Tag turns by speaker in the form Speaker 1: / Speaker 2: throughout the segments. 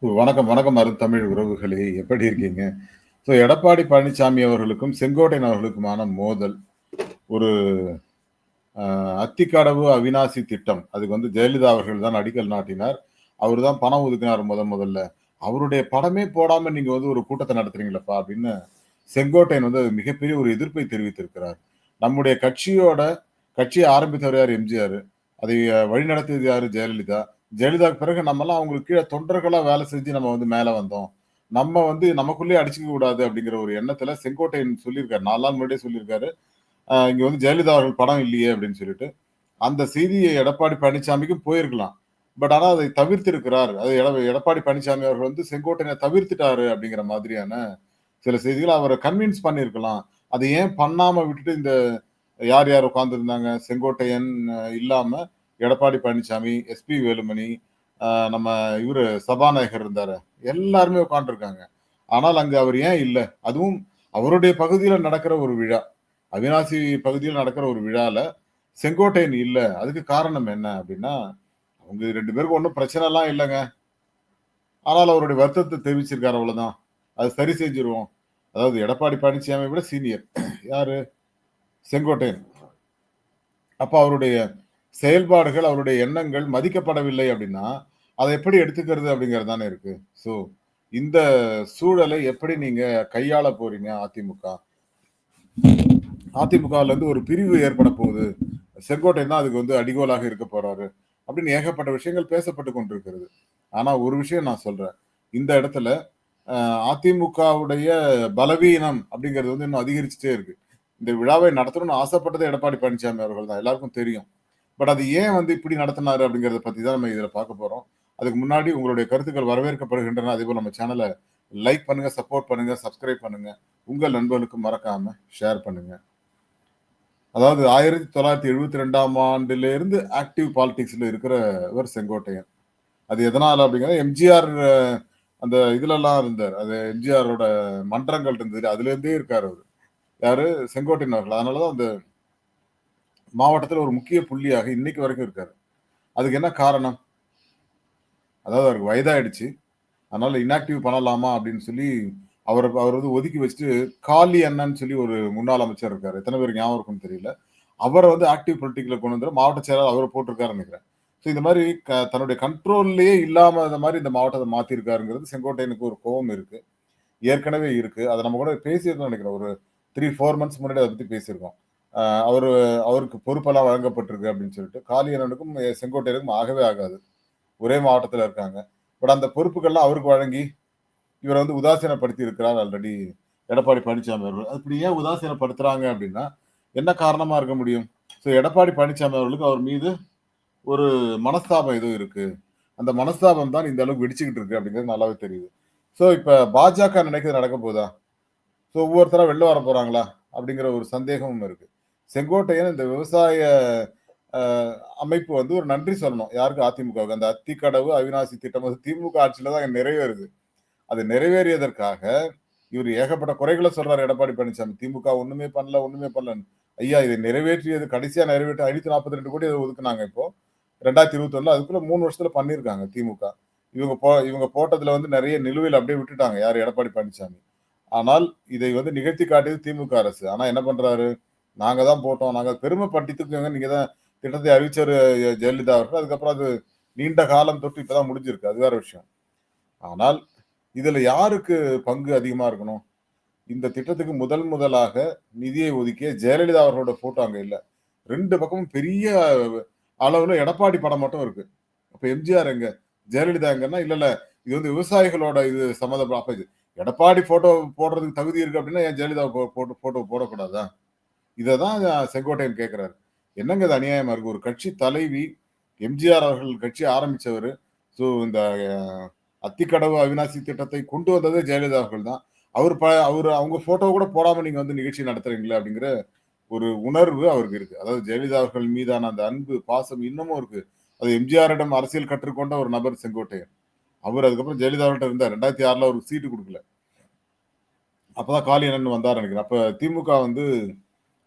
Speaker 1: வணக்கம், வணக்கம் அருந்தமிழ் உறவுகளே! எப்படி இருக்கீங்க? எடப்பாடி பழனிசாமி அவர்களுக்கும், செங்கோட்டையன் அவர்களுக்குமான மோதல். ஒரு அ அத்திக்கடவு அவிநாசி திட்டம். அதுக்கு ஜெயலலிதா அவர்கள் தான் அடிக்கல் நாட்டினார். அவரு தான் பணம் ஒதுக்கினார் முதல்ல. அவருடைய படமே போடாம நீங்க ஒரு கூட்டத்த நடத்துறீங்களப்பா! அப்படின்னு செங்கோட்டையன் மிகப்பெரிய ஒரு எதிர்ப்பை தெரிவித்திருக்கிறார். நம்முடைய கட்சிய ஆரம்பித்தவர் யாரு? எம்ஜிஆர். அதை வழிநடத்தியது யாரு? ஜெயலலிதா. ஜெயலலிதாவுக்கு பிறகு நம்மலாம் அவங்களுக்கு கீழ தொண்டர்களா வேலை செஞ்சு நம்ம மேல வந்தோம். நம்ம நமக்குள்ளேயே அடிச்சுக்க கூடாது அப்படிங்கிற ஒரு எண்ணத்துல செங்கோட்டையன் சொல்லியிருக்காரு. 4 நாள் முன்னாடியே சொல்லியிருக்காரு. இங்க ஜெயலலிதா அவர்கள் படம் இல்லையே அப்படின்னு சொல்லிட்டு. அந்த செய்தி எடப்பாடி பழனிசாமிக்கும் போயிருக்கலாம். ஆனா அதை தவிர்த்திருக்கிறார். அது எடப்பாடி பழனிசாமி அவர்கள் செங்கோட்டையன தவிர்த்துட்டாரு அப்படிங்கிற மாதிரியான சில செய்திகள அவர கன்வின்ஸ் பண்ணியிருக்கலாம். அதை ஏன் பண்ணாம விட்டுட்டு யார் யார் உட்கார்ந்திருந்தாங்க? செங்கோட்டையன் இல்லாம எடப்பாடி பழனிசாமி, எஸ்பி வேலுமணி, நம்ம சபாநாயகர் இருந்தாரே, எல்லாருமே உட்கார்ந்திருக்காங்க. ஆனால் அங்கு அவர் ஏன் இல்ல? அதுவும் அவருடைய பகுதியில நடக்கிற ஒரு விழா. அவிநாசி பகுதியில் நடக்கிற ஒரு விழால செங்கோட்டையன் இல்ல. அதுக்கு காரணம் என்ன அப்டின்னா, அவங்க 2 பேருக்கும் ஒண்ணும் பிரச்சனைலாம் இல்லங்க. ஆனால் அவருடைய வருத்தத்த தெரிவிச்சிருக்காரு அவ்வளவுதான். அத சரி செஞ்சுருவோம். அதாவது எடப்பாடி பழனிசாமிய விட சீனியர். யாரு? செங்கோட்டையன். அப்ப அவருடைய செயல்பாடுகள், அவருடைய எண்ணங்கள் மதிக்கப்படவில்லை அப்டின்னா, அத எப்படி எடுத்துக்கிறது அப்படிங்கிறது தானே இருக்கு. ஸோ, இந்த சூழலை எப்படி நீங்க கையாள போறீங்க அதிமுக? அதிமுகல இருந்து ஒரு பிரிவு ஏற்பட போகுது. செங்கோட்டையன் தான் அதுக்கு அடிகோலாக இருக்க போறாரு. அப்படின்னு ஏகப்பட்ட விஷயங்கள் பேசப்பட்டு கொண்டிருக்கிறது. ஆனா ஒரு விஷயம் நான் சொல்றேன். இந்த இடத்துல அதிமுகவுடைய பலவீனம் அப்படிங்கிறது இன்னும் அதிகரிச்சுட்டே இருக்கு. இந்த விழாவை நடத்தணும்னு ஆசைப்பட்டது எடப்பாடி பழனிசாமி அவர்கள் தான். எல்லாருக்கும் தெரியும். அது ஏன் இப்படி நடத்தினாரு அப்படிங்கிறத பத்தி தான் நம்ம இதுல பார்க்க போறோம். அதுக்கு முன்னாடி உங்களுடைய கருத்துக்கள் வரவேற்கப்படுகின்றன. அதேபோல நம்ம சேனல லைக் பண்ணுங்க, சப்போர்ட் பண்ணுங்க, சப்ஸ்கிரைப் பண்ணுங்க. உங்கள் நண்பர்களுக்கு மறக்காம ஷேர் பண்ணுங்க. அதாவது 1972ஆம் ஆண்டிலிருந்து ஆக்டிவ் பாலிடிக்ஸ்ல இருக்கிறவர் செங்கோட்டையன். அது எதனால அப்படிங்கிறது எம்ஜிஆர் அந்த இதுலலாம் இருந்தார். அது எம்ஜிஆரோட மன்றங்கள் இருந்தது. அதுலேருந்தே இருக்காரு அவரு. யாரு? செங்கோட்டையன் அவர்கள். அதனால தான் அந்த மாவட்டத்துல ஒரு முக்கிய புள்ளியாக இன்னைக்கு வரைக்கும் இருக்காரு. அதுக்கு என்ன காரணம்? அதாவது அவருக்கு வயதாயிடுச்சு. அதனால இன்ஆக்டிவ் பண்ணலாமா அப்படின்னு சொல்லி அவர் ஒதுக்கி வச்சுட்டு காளி அண்ணன்னு சொல்லி ஒரு முன்னாள் அமைச்சர் இருக்காரு. எத்தனை பேருக்கு ஞாபகம் இருக்கும்னு தெரியல. அவர ஆக்டிவ் பொலிட்டிக்ல கொண்டு வந்து மாவட்ட செயலாளர் அவர போட்டிருக்காருன்னு நினைக்கிறேன். இந்த மாரி தன்னுடைய கண்ட்ரோல்லயே இல்லாம இந்த மாரி இந்த மாவட்டத்த மாத்திருக்காருங்கிறது செங்கோட்டையனுக்கு ஒரு கோவம் இருக்கு. ஏற்கனவே இருக்கு. அத நம்ம கூட பேசியிருந்தோம்னு நினைக்கிறேன். ஒரு 3, 4 மந்த்ஸ் முன்னாடி அத பத்தி பேசியிருக்கோம். அ அவரு அவருக்கு பொறுப்பெல்லாம் வழங்கப்பட்டிருக்கு அப்படின்னு சொல்லிட்டு. காளியண்ணனுக்கும் செங்கோட்டையனுக்கும் ஆகவே ஆகாது. ஒரே மாவட்டத்துல இருக்காங்க. அந்த பொறுப்புகள்லாம் அவருக்கு வழங்கி, இவர உதாசீனப்படுத்தி இருக்கிறார் ஆல்ரெடி எடப்பாடி பழனிசாமி அவர்கள். அப்படி ஏன் உதாசீனப்படுத்துறாங்க அப்படின்னா, என்ன காரணமா இருக்க முடியும்? எடப்பாடி பழனிசாமி அவர்களுக்கு அவர் மீது ஒரு மனஸ்தாபம் ஏதோ இருக்கு. அந்த மனஸ்தாபம் தான் இந்த அளவுக்கு வெடிச்சுக்கிட்டு இருக்கு அப்படிங்கிறது நல்லாவே தெரியுது. இப்ப பாஜக நினைக்கிறது நடக்க போதா? ஒவ்வொருத்தரா வெளில வர போறாங்களா? அப்படிங்கிற ஒரு சந்தேகமும் இருக்கு. செங்கோட்டையன் இந்த விவசாய அ அமைப்பு ஒரு நன்றி சொல்லணும். யாருக்கு? அதிமுகவுக்கு. அந்த அத்திக்கடவு, அவிநாசி திட்டம் திமுக ஆட்சியில தான் நிறைவேறுது. அது நிறைவேறியதற்காக இவரு ஏகப்பட்ட குறைகள சொல்றாரு எடப்பாடி பழனிசாமி. திமுக ஒண்ணுமே பண்ணல, ஒண்ணுமே பண்ணலன்னு. ஐயா இதை நிறைவேற்றியது கடைசியா நிறைவேற்றி 542 கோடி ஒதுக்குனாங்க இப்போ. 2021ல அதுக்குள்ள 3 வருஷத்துல பண்ணியிருக்காங்க திமுக. இவங்க போட்டதுல நெறைய நிலுவையில அப்படியே விட்டுட்டாங்க. யாரு? எடப்பாடி பழனிசாமி. ஆனால் இதை நிகழ்த்தி காட்டியது திமுக அரசு. ஆனா என்ன பண்றாரு? நாங்க தான் போட்டோம். நாங்க பெருமைப்படுத்திக்கோங்க. நீங்க தான் திட்டத்தை அறிவிச்சவரு ஜெயலலிதா அவர்கள். அதுக்கப்புறம் அது நீண்ட காலம் தொட்டு இப்ப தான் முடிஞ்சிருக்கு. அது வேற விஷயம். ஆனால் இதுல யாருக்கு பங்கு அதிகமா இருக்கணும்? இந்த திட்டத்துக்கு முதலாக நிதியை ஒதுக்கிய ஜெயலலிதா அவர்களோட போட்டோ அங்க இல்ல. 2 பக்கமும் பெரிய அளவுல எடப்பாடி படம் மட்டும் இருக்கு. அப்ப எம்ஜிஆர் எங்க? ஜெயலலிதா எங்கன்னா, இல்ல இது விவசாயிகளோட இது சம்மந்தப்பட்ட அப்ப இது எடப்பாடி போட்டோ போடுறதுக்கு தகுதி இருக்கு அப்படின்னா, ஏன் ஜெயலலிதா போட்டோ போடக்கூடாதா? இததான் செங்கோட்டையன் கேட்கிறாரு. என்னங்க இது அநியாயமா இருக்கு? ஒரு கட்சி தலைவி எம்ஜிஆர் அவர்கள் கட்சி ஆரம்பிச்சவரு. இந்த அத்திக்கடவு அவிநாசி திட்டத்தை கொண்டு வந்ததே ஜெயலலிதா அவர்கள் தான். அவரு அவங்க போட்டோ கூட போடாம நீங்க நிகழ்ச்சி நடத்துறீங்களே அப்படிங்கிற ஒரு உணர்வு அவருக்கு இருக்கு. அதாவது ஜெயலலிதா அவர்கள் மீதான அந்த அன்பு, பாசம் இன்னமும் இருக்கு. அது எம்ஜிஆரிடம் அரசியல் கற்றுக்கொண்ட ஒரு நபர் செங்கோட்டையன். அவரு அதுக்கப்புறம் ஜெயலலிதா அவர்கள்ட்ட இருந்தார். 2006ல அவருக்கு சீட்டு குடுக்கல. அப்பதான் காளியண்ணன் வந்தாருன்னு நினைக்கிறேன். அப்ப திமுக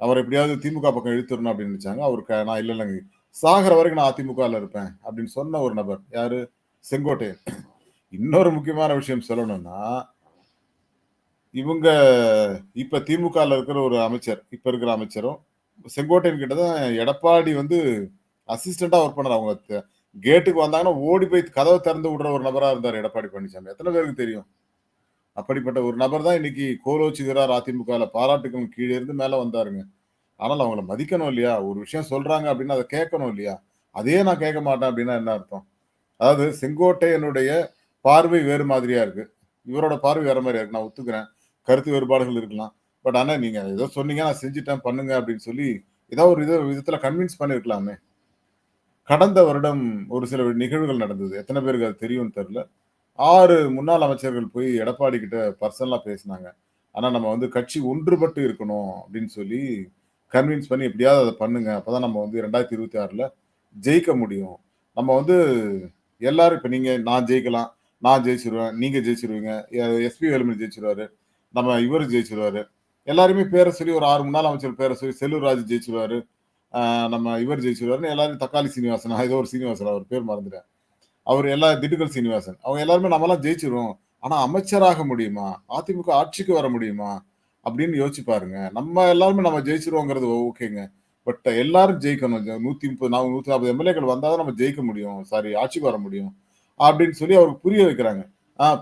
Speaker 1: அவர எப்படியாவது திமுக பக்கம் இழுத்துறணும் அப்படின்னு நினைச்சாங்க. அவருக்கு நான் இல்லங்க. சாகுற வரைக்கும் நான் அதிமுகல இருப்பேன் அப்படின்னு சொன்ன ஒரு நபர். யாரு? செங்கோட்டையன். இன்னொரு முக்கியமான விஷயம் சொல்லணும்னா, இவங்க இப்ப திமுகல இருக்கிற ஒரு அமைச்சர், இப்ப இருக்கிற அமைச்சரும், செங்கோட்டையன் கிட்ட தான் எடப்பாடி வந்து அசிஸ்டன்ட்டா ஒர்க் பண்ணாரு. அவங்க கேட்டுக்கு வந்தாங்கன்னா, ஓடி போய் கதவ திறந்து விடுற ஒரு நபரா இருந்தாரு எடப்பாடி பழனிசாமி. எத்தன பேருக்கு தெரியும்? அப்படிப்பட்ட ஒரு நபர் தான் இன்னைக்கு கோலோச்சுகிறார் அதிமுகல. பாராட்டுக்கள் கீழ இருந்து மேல வந்தாருங்க. ஆனால் அவங்கள மதிக்கணும் இல்லையா? ஒரு விஷயம் சொல்றாங்க அப்படின்னா, அத கேட்கணும் இல்லையா? அதையே நான் கேட்க மாட்டேன் அப்படின்னா என்ன அர்த்தம்? அதாவது செங்கோட்டையனுடைய பார்வை வேறு மாதிரியா இருக்கு. இவரோட பார்வை வேற மாரியா இருக்கு. நான் ஒத்துக்கிறேன். கருத்து வேறுபாடுகள் இருக்கலாம். பட் ஆனா நீங்க ஏதோ சொன்னீங்க, நான் செஞ்சுட்டேன் பண்ணுங்க அப்படின்னு சொல்லி, ஏதோ ஒரு விதத்துல கன்வின்ஸ் பண்ணியிருக்கலாமே. கடந்த வருடம் ஒரு சில நிகழ்வுகள் நடந்தது. எத்தன பேருக்கு அது தெரியும்னு தெரியல. 6 முன்னாள் அமைச்சர்கள் போய் எடப்பாடி கிட்ட பர்சனலா பேசினாங்க. ஆனா நம்ம வந்து கட்சி ஒன்றுபட்டு இருக்கணும் அப்படின்னு சொல்லி கன்வின்ஸ் பண்ணி எப்படியாவது அத பண்ணுங்க. அப்பதான் நம்ம வந்து 2026ல ஜெயிக்க முடியும். நம்ம வந்து எல்லாரும் இப்ப நான் ஜெயிக்கலாம். நான் ஜெயிச்சுருவேன். நீங்க ஜெயிச்சுருவீங்க. எஸ்பி வேலுமணி ஜெயிச்சுருவாரு. நம்ம இவரு ஜெயிச்சுருவாரு. எல்லாரையுமே பேர சொல்லி ஒரு 6 முன்னாள் அமைச்சர் பேர சொல்லி செல்லூர் ராஜு ஜெயிச்சுருவாரு. நம்ம இவர் ஜெயிச்சுருவாருன்னு எல்லாரும் தக்காளி சீனிவாசன் ஏதோ ஒரு சீனிவாசன் அவர் பேர் மறந்துட்டேன். அவரு திண்டுக்கல் சீனிவாசன். அவங்க எல்லாருமே நம்மலாம் ஜெயிச்சுருவோம். ஆனா அமைச்சராக முடியுமா? அதிமுக ஆட்சிக்கு வர முடியுமா? அப்படின்னு யோசிச்சு பாருங்க. நம்ம எல்லாருமே நம்ம ஜெயிச்சுருவோங்கிறது ஓகேங்க. பட் எல்லாரும் ஜெயிக்கணும். 130 140 எம்எல்ஏக்கள் வந்தா தான் நம்ம ஜெயிக்க முடியும். சாரி ஆட்சிக்கு வர முடியும். அப்படின்னு சொல்லி அவருக்கு புரிய வைக்கிறாங்க.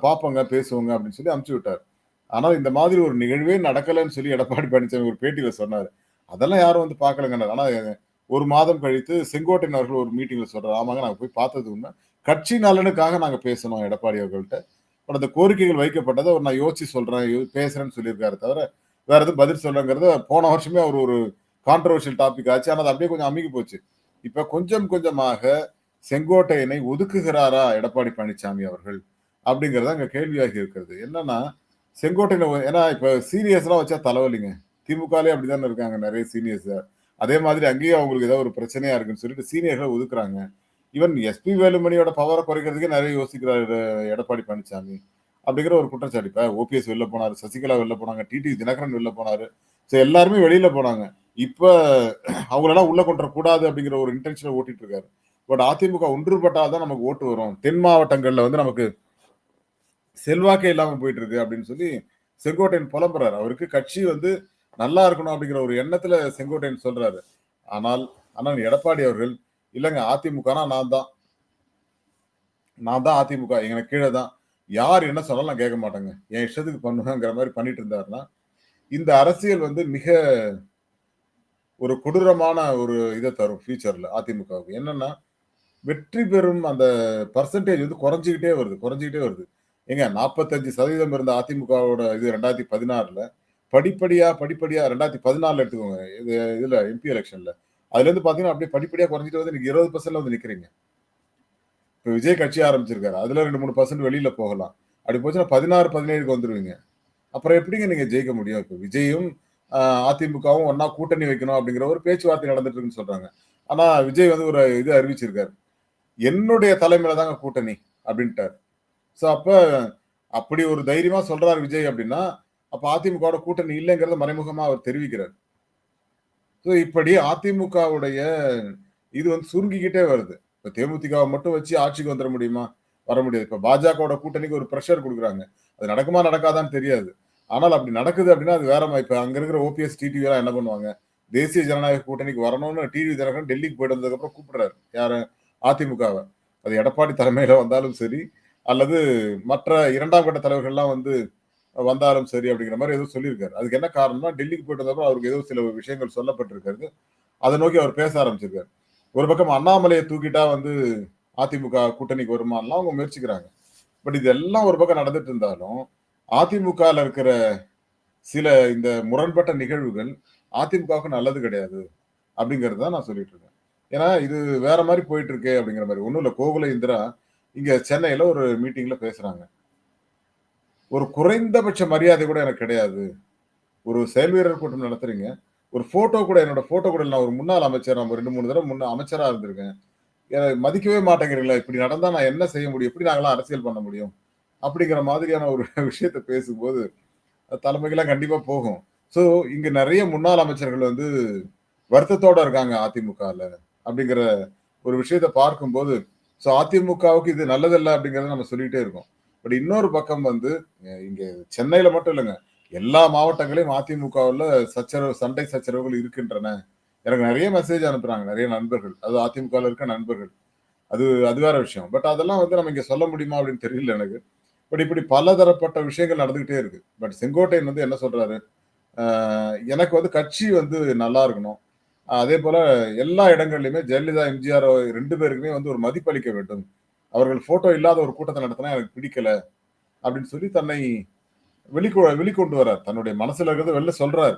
Speaker 1: பார்ப்போங்க, பேசுவோங்க அப்படின்னு சொல்லி அனுப்பிச்சு விட்டாரு. ஆனா இந்த மாதிரி ஒரு நிகழ்வே நடக்கலன்னு சொல்லி எடப்பாடி பழனிசாமி ஒரு பேட்டியில சொன்னாரு. அதெல்லாம் யாரும் வந்து பார்க்கலங்கன்னாரு. ஆனா 1 மாதம் கழித்து செங்கோட்டையன் அவர்கள் ஒரு மீட்டிங்ல சொல்றாரு. ஆமாங்க நாங்க போய் பார்த்தது உண்ம. கட்சி நலனுக்காக நாங்க பேசணும் எடப்பாடி அவர்கள்ட்ட. பட் அந்த கோரிக்கைகள் வைக்கப்பட்டத அவர் நான் யோசிச்சு சொல்றேன், பேசுறேன்னு சொல்லியிருக்காரு தவிர, வேற எதுவும் பதில் சொல்லலங்கிறத போன வருஷமே அவர் ஒரு கான்ட்ரோவர்ஷியல் டாபிக் ஆச்சு. ஆனா அது அப்படியே கொஞ்சம் அமுகி போச்சு. இப்ப கொஞ்சம் கொஞ்சமாக செங்கோட்டையனை ஒதுக்குகிறாரா எடப்பாடி பழனிசாமி அவர்கள்? அப்படிங்கிறது தான் இங்க கேள்வியாகி இருக்கிறது. என்னன்னா, செங்கோட்டையன ஏன்னா இப்ப சீனியர்ஸ்லாம் வச்சா தலைவலிங்க. திமுகலயே அப்படித்தானே இருக்காங்க நெறைய சீனியர்ஸ். அதே மாதிரி அங்கேயும் அவங்களுக்கு ஏதோ ஒரு பிரச்சனையா இருக்குன்னு சொல்லிட்டு சீனியர்கள ஒதுக்குறாங்க. ஈவன் எஸ்பி வேலுமணியோட பவர குறைக்கிறதுக்கே நெறைய யோசிக்கிறாரு எடப்பாடி பழனிசாமி. அப்படிங்கிற ஒரு குற்றச்சாட்டு. இப்ப ஓபிஎஸ் வெளில போனாரு, சசிகலா வெளில போனாங்க, டிடிவி தினகரன் வெளில போனாரு. சோ எல்லாருமே வெளியில போனாங்க. இப்ப அவங்களெல்லாம் உள்ள கொண்டு வரக்கூடாது அப்படிங்கிற ஒரு இன்டென்ஷன்ல ஓட்டிட்டு இருக்காரு. பட் அதிமுக ஒன்றுபட்டா தான் நமக்கு ஓட்டு வரும். தென் மாவட்டங்கள்ல வந்து நமக்கு செல்வாக்கே இல்லாம போயிட்டு இருக்கு அப்படின்னு சொல்லி செங்கோட்டையன் புலம்புறாரு. அவருக்கு கட்சி வந்து நல்லா இருக்கணும் அப்படிங்கிற ஒரு எண்ணத்துல செங்கோட்டையன் சொல்றாரு. ஆனால் அண்ணன் எடப்பாடி அவர்கள், இல்லங்க அதிமுகனா நான் தான். நான் தான் அதிமுக. எனக்கு கீழ தான். யார் என்ன சொன்னாலும் நான் கேட்க மாட்டேங்க. என் இஷ்டத்துக்கு பண்ணுவேங்கிற மாரி பண்ணிட்டு இருந்தாருன்னா, இந்த அரசியல் வந்து மிக ஒரு கொடூரமான ஒரு இத தரும் ஃபியூச்சர்ல அதிமுகவுக்கு. என்னன்னா, வெற்றி பெறும் அந்த பெர்சன்டேஜ் வந்து குறைஞ்சுகிட்டே வருது, குறைஞ்சுகிட்டே வருது. ஏங்க 45% இருந்த அதிமுகவோட இது 2016ல படிப்படியா, படிப்படியா 2014ல எடுத்துக்கோங்க. இதுல எம்பி எலக்ஷன்ல. அதுலேருந்து பார்த்தீங்கன்னா, அப்படியே படிப்படியா குறைஞ்சுட்டு வந்து இன்னைக்கு 20%ல வந்து நிக்கிறீங்க. இப்ப விஜய் கட்சி ஆரம்பிச்சிருக்காரு. அதுல 2, 3% வெளியில போகலாம். அப்படி போச்சுன்னா 16, 17க்கு வந்துருவீங்க. அப்புறம் எப்படிங்க நீங்க ஜெயிக்க முடியும்? இப்ப விஜயும் அ அதிமுகவும் ஒண்ணா கூட்டணி வைக்கணும் அப்படிங்கிற ஒரு பேச்சுவார்த்தை நடந்துட்டு இருக்குன்னு சொல்றாங்க. ஆனா விஜய் வந்து ஒரு இது அறிவிச்சிருக்காரு. என்னுடைய தலைமையில தாங்க கூட்டணி அப்படின்ட்டாரு. சோ அப்ப அப்படி ஒரு தைரியமா சொல்றாரு விஜய் அப்படின்னா, அப்ப அதிமுகவோட கூட்டணி இல்லங்கிறத மறைமுகமா அவர் தெரிவிக்கிறார். சோ இப்படி அதிமுகவுடைய இது வந்து சுருங்கிக்கிட்டே வருது. இப்ப தேமுதிகவ மட்டும் வச்சு ஆட்சிக்கு வந்துர முடியுமா? வர முடியாது. இப்ப பாஜகவோட கூட்டணிக்கு ஒரு பிரஷர் குடுக்குறாங்க. அது நடக்குமா? நடக்காதான்னு தெரியாது. ஆனால் அப்படி நடக்குது அப்படின்னா, அது வேற இப்ப அங்க இருக்கிற ஓபிஎஸ், டிடிவி எல்லாம் என்ன பண்ணுவாங்க? தேசிய ஜனநாயக கூட்டணிக்கு வரணும்னு டிடிவி தினகரன் டெல்லிக்கு போயிட்டு வந்ததுக்கப்புறம் கூப்பிடுறாரு. யார? அதிமுகவ. அது எடப்பாடி தலைமையில வந்தாலும் சரி, அல்லது மற்ற 2ஆம் கட்ட தலைவர்கள்லாம் வந்து வந்தாலும் சரி அப்படிங்கிற மாரி ஏதோ சொல்லியிருக்காரு. அதுக்கு என்ன காரணம்னா, டெல்லிக்கு போயிட்டு வந்தப்ப அவருக்கு ஏதோ சில விஷயங்கள் சொல்லப்பட்டிருக்கிறது. அத நோக்கி அவர் பேச ஆரம்பிச்சிருக்காரு. ஒரு பக்கம் அண்ணாமலைய தூக்கிட்டா வந்து அதிமுக கூட்டணிக்கு வருமான்லாம் அவங்க முயற்சிக்கிறாங்க. பட் இதெல்லாம் ஒரு பக்கம் நடந்துட்டு இருந்தாலும், அதிமுகல இருக்கிற சில இந்த முரண்பட்ட நிகழ்வுகள் அதிமுகவுக்கு நல்லது கிடையாது. அப்படிங்கிறது தான் நான் சொல்லிட்டு இருக்கேன். ஏன்னா, இது வேற மாரி போயிட்டு இருக்கே அப்படிங்கிற மாரி. ஒண்ணும் இல்ல கோகுல இந்திரா இங்க சென்னையில ஒரு மீட்டிங்ல பேசுறாங்க. ஒரு குறைந்தபட்ச மரியாதை கூட எனக்கு கிடையாது. ஒரு செயல் வீரர் கூட்டம் நடத்துறீங்க. ஒரு ஃபோட்டோ கூட என்னோட ஃபோட்டோ கூட இல்ல. நான் ஒரு முன்னாள் அமைச்சர். நான் 2, 3 தடவ அமைச்சரா இருந்திருக்கேன். என்ன மதிக்கவே மாட்டேங்கிறீங்களா? இப்படி நடந்தா நான் என்ன செய்ய முடியும்? எப்படி நாங்கலாம் அரசியல் பண்ண முடியும்? அப்படிங்கிற மாதிரியான ஒரு விஷயத்த பேசும்போது, தலைமைக்கெல்லாம் கண்டிப்பா போகும். ஸோ, இங்க நெறைய முன்னாள் அமைச்சர்கள் வந்து வருத்தத்தோட இருக்காங்க அதிமுகல. அப்படிங்கிற ஒரு விஷயத்த பார்க்கும்போது, ஸோ அதிமுகவுக்கு இது நல்லதல்ல அப்படிங்கிறத நம்ம சொல்லிட்டே இருக்கோம். பட் இன்னொரு பக்கம் வந்து இங்க சென்னையில மட்டும் இல்லைங்க. எல்லா மாவட்டங்களையும் அதிமுகவுல சச்சரவு, சண்டை சச்சரவுகள் இருக்கின்றன. எனக்கு நெறைய மெசேஜ் அனுப்புறாங்க. நெறைய நண்பர்கள். அது அதிமுகல இருக்க நண்பர்கள். அது அது வேற விஷயம். பட் அதெல்லாம் வந்து நம்ம இங்க சொல்ல முடியுமா அப்படின்னு தெரியல எனக்கு. பட் இப்படி பலதரப்பட்ட விஷயங்கள் நடந்துகிட்டே இருக்கு. பட் செங்கோட்டையன் வந்து என்ன சொல்றாரு? அ எனக்கு வந்து கட்சி வந்து நல்லா இருக்கணும். அதேபோல எல்லா இடங்கள்லயுமே ஜெயலலிதா, எம்ஜிஆர் 2 பேருக்குமே வந்து ஒரு மதிப்பளிக்க வேண்டும். அவர்கள் போட்டோ இல்லாத ஒரு கூட்டத்த நடத்தினா எனக்கு பிடிக்கல. அப்படின்னு சொல்லி தன்னை வெளிக்கொண்டு வரார். தன்னுடைய மனசுல இருக்கிறத வெளில சொல்றாரு.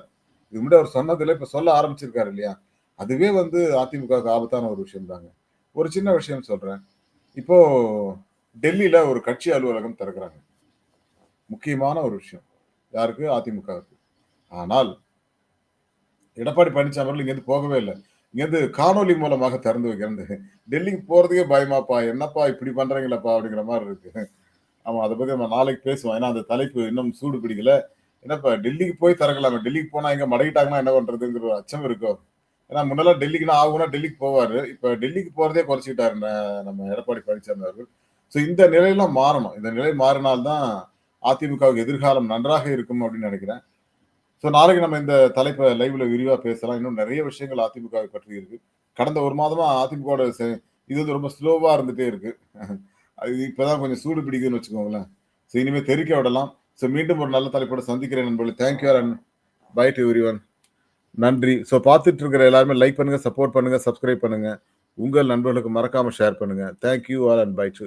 Speaker 1: இதுக்கு முன்னாடி அவர் சொன்னதில்ல. இப்ப சொல்ல ஆரம்பிச்சிருக்காரு இல்லையா? அதுவே வந்து அதிமுகவுக்கு ஆபத்தான ஒரு விஷயம் தாங்க. ஒரு சின்ன விஷயம் சொல்றேன். இப்போ டெல்லியில ஒரு கட்சி அலுவலகம் திறக்குறாங்க. முக்கியமான ஒரு விஷயம். யாருக்கு? அதிமுகவுக்கு. ஆனால் எடப்பாடி பழனிசாமி அவர்கள் இங்கேருந்து போகவே இல்ல. இங்கேருந்து காணொளி மூலமாக திறந்து வைக்கிறேன். டெல்லிக்கு போறதுக்கே பயமாப்பா! என்னப்பா இப்படி பண்றீங்களேப்பா! அப்படிங்கிற மாரி இருக்கு. ஆமா. அத பத்தி நம்ம நாளைக்கு பேசுவோம். ஏன்னா, அந்த தலைப்பு இன்னும் சூடு பிடிக்கல. என்னப்பா டெல்லிக்கு போய் திறக்கலாமே. டெல்லிக்கு போனா எங்க மடக்கிட்டாங்கன்னா என்ன பண்றதுங்கிற ஒரு அச்சம் இருக்கும். ஏன்னா முன்னெல்லாம் டெல்லிக்குன்னா ஆகும்னா டெல்லிக்கு போவாரு. இப்ப டெல்லிக்கு போறதே குறைச்சுக்கிட்டாரு நம்ம எடப்பாடி பழனிசாமி அவர்கள். ஸோ இந்த நிலையெல்லாம் மாறணும். இந்த நிலை மாறினால் தான் அதிமுகவுக்கு எதிர்காலம் நன்றாக இருக்கும் அப்படின்னு நினைக்கிறேன். ஸோ நாளைக்கு நம்ம இந்த தலைப்ப லைவ்ல விரிவா பேசலாம். இன்னும் நெறைய விஷயங்கள் அதிமுகவை பற்றி இருக்கு. கடந்த 1 மாதமா அதிமுகவோட இது வந்து ரொம்ப ஸ்லோவா இருந்துட்டே இருக்கு. அது இப்பதான் கொஞ்சம் சூடு பிடிக்குதுன்னு வச்சுக்கோங்களேன். ஸோ இனிமே தெறிக்க விடலாம். ஸோ மீண்டும் ஒரு நல்ல தலைப்போட சந்திக்கிறேன் நண்பர்களே. Thank you and bye to everyone. நன்றி. ஸோ பார்த்துட்டு இருக்கிற எல்லாருமே லைக் பண்ணுங்க, சப்போர்ட் பண்ணுங்க, சப்ஸ்கிரைப் பண்ணுங்க. உங்கள் நண்பர்களுக்கு மறக்காம ஷேர் பண்ணுங்க. Thank you all and bye two